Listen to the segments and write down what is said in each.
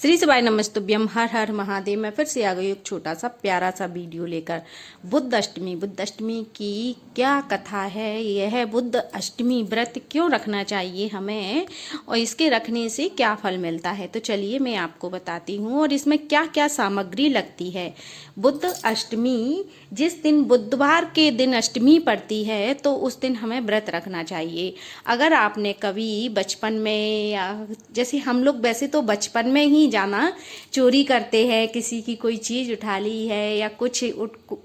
श्री शिवाय नमस्तुभ्यम। हर हर महादेव। मैं फिर से आ गई एक छोटा सा प्यारा सा वीडियो लेकर। बुद्ध अष्टमी की क्या कथा है, यह बुद्ध अष्टमी व्रत क्यों रखना चाहिए हमें और इसके रखने से क्या फल मिलता है, तो चलिए मैं आपको बताती हूँ। और इसमें क्या क्या सामग्री लगती है। बुद्ध अष्टमी, जिस दिन बुधवार के दिन अष्टमी पड़ती है तो उस दिन हमें व्रत रखना चाहिए। अगर आपने कभी बचपन में, या जैसे हम लोग वैसे तो बचपन में ही जाना चोरी करते हैं, किसी की कोई चीज़ उठा ली है या कुछ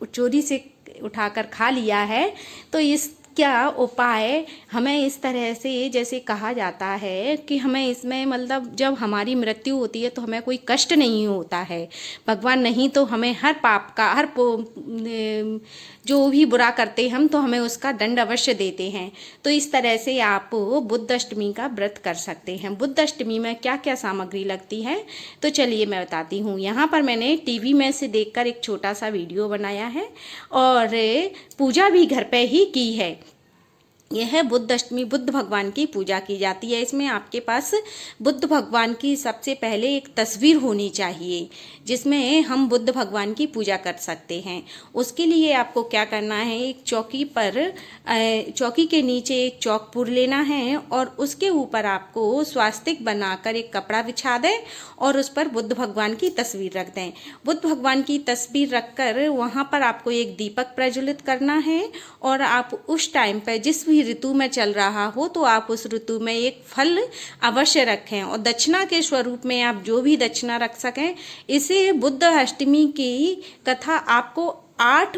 चोरी से उठाकर खा लिया है, तो इस क्या उपाय हमें इस तरह से, जैसे कहा जाता है कि हमें इसमें मतलब जब हमारी मृत्यु होती है तो हमें कोई कष्ट नहीं होता है। भगवान नहीं तो हमें हर पाप का, जो भी बुरा करते हम तो हमें उसका दंड अवश्य देते हैं। तो इस तरह से आप बुद्ध अष्टमी का व्रत कर सकते हैं। बुद्ध अष्टमी में क्या क्या सामग्री लगती है तो चलिए मैं बताती हूँ। यहाँ पर मैंने टीवी में से देखकर एक छोटा सा वीडियो बनाया है और पूजा भी घर पे ही की है। यह बुद्ध अष्टमी, बुद्ध भगवान की पूजा की जाती है। इसमें आपके पास बुद्ध भगवान की सबसे पहले एक तस्वीर होनी चाहिए जिसमें हम बुद्ध भगवान की पूजा कर सकते हैं। उसके लिए आपको क्या करना है, एक चौकी पर, चौकी के नीचे एक चौकपुर लेना है और उसके ऊपर आपको स्वास्तिक बनाकर एक कपड़ा बिछा दें और उस पर बुद्ध भगवान की तस्वीर रख दें। बुद्ध भगवान की तस्वीर रखकर वहाँ पर आपको एक दीपक प्रज्वलित करना है और आप उस टाइम पर जिस भी ऋतु में चल रहा हो तो आप उस ऋतु में एक फल अवश्य रखें और दक्षिणा के स्वरूप में आप जो भी दक्षिणा रख सकें। इसे बुद्ध अष्टमी की कथा आपको 8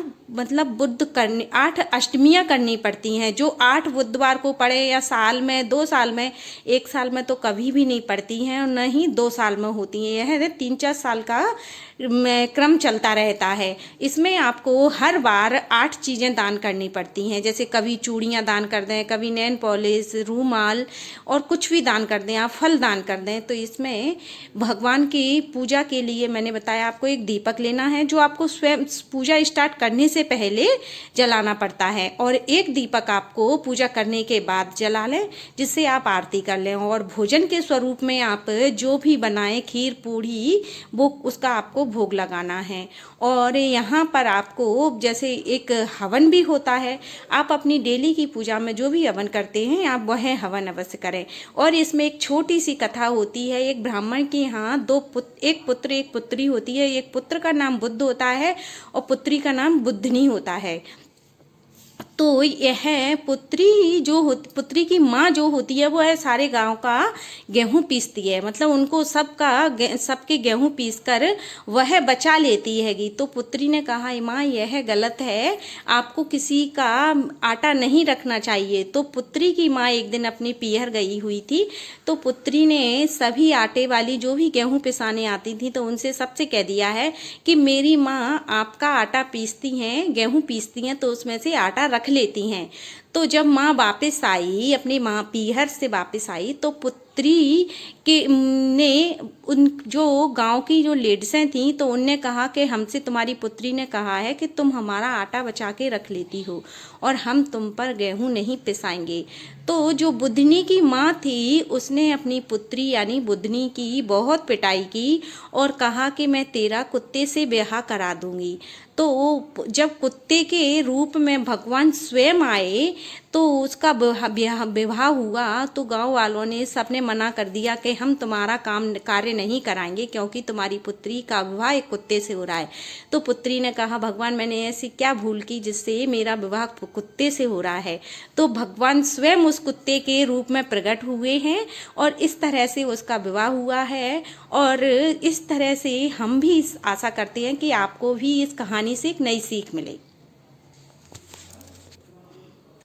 अष्टमियाँ करनी पड़ती हैं, जो 8 बुधवार को पड़े, या साल में 2 साल में, 1 साल में तो कभी भी नहीं पड़ती हैं और न ही 2 साल में होती हैं। यह 3-4 साल का क्रम चलता रहता है। इसमें आपको हर बार 8 चीज़ें दान करनी पड़ती हैं, जैसे कभी चूड़ियाँ दान कर दें, कभी नेल पॉलिश, रूमाल और कुछ भी दान कर दें, आप फल दान कर दें। तो इसमें भगवान की पूजा के लिए मैंने बताया आपको एक दीपक लेना है जो आपको स्वयं पूजा स्टार्ट करने से पहले जलाना पड़ता है, और एक दीपक आपको पूजा करने के बाद जला लें जिससे आप आरती कर लें। और भोजन के स्वरूप में आप जो भी बनाएं, खीर पूड़ी, वो उसका आपको भोग लगाना है। और यहाँ पर आपको जैसे एक हवन भी होता है, आप अपनी डेली की पूजा में जो भी हवन करते हैं आप वह हवन अवश्य करें। और इसमें एक छोटी सी कथा होती है। एक ब्राह्मण के यहाँ एक पुत्र एक पुत्री होती है। एक पुत्र का नाम बुद्ध होता है और पुत्री का नाम बुद्धनी होता है। तो यह पुत्री की माँ जो होती है वो है सारे गांव का गेहूं पीसती है, मतलब उनको सबके गेहूं पीसकर वह बचा लेती हैगी। तो पुत्री ने कहा, माँ यह गलत है, आपको किसी का आटा नहीं रखना चाहिए। तो पुत्री की माँ एक दिन अपनी पीहर गई हुई थी, तो पुत्री ने सभी आटे वाली जो भी गेहूं पिसाने आती थी तो उनसे सबसे कह दिया है कि मेरी माँ आपका आटा पीसती हैं, गेहूं पीसती हैं, तो उसमें से आटा रख लेती हैं। तो जब माँ वापस आई, अपनी माँ पीहर से वापस आई, तो पुत्री के ने उन जो गांव की जो लेडीसें थीं तो उनने कहा कि हमसे तुम्हारी पुत्री ने कहा है कि तुम हमारा आटा बचा के रख लेती हो और हम तुम पर गेहूं नहीं पिसाएंगे। तो जो बुद्धनी की माँ थी उसने अपनी पुत्री यानी बुद्धनी की बहुत पिटाई की और कहा कि मैं तेरा कुत्ते से ब्याह करा दूंगी। तो जब कुत्ते के रूप में भगवान स्वयं आए तो उसका विवाह हुआ, तो गांव वालों ने सबने मना कर दिया कि हम तुम्हारा कार्य नहीं कराएंगे क्योंकि तुम्हारी पुत्री का विवाह एक कुत्ते से हो रहा है। तो पुत्री ने कहा, भगवान मैंने ऐसी क्या भूल की जिससे मेरा विवाह कुत्ते से हो रहा है। तो भगवान स्वयं उस कुत्ते के रूप में प्रकट हुए हैं और इस तरह से उसका विवाह हुआ है। और इस तरह से हम भी आशा करते हैं कि आपको भी इस कहानी से एक नई सीख मिले।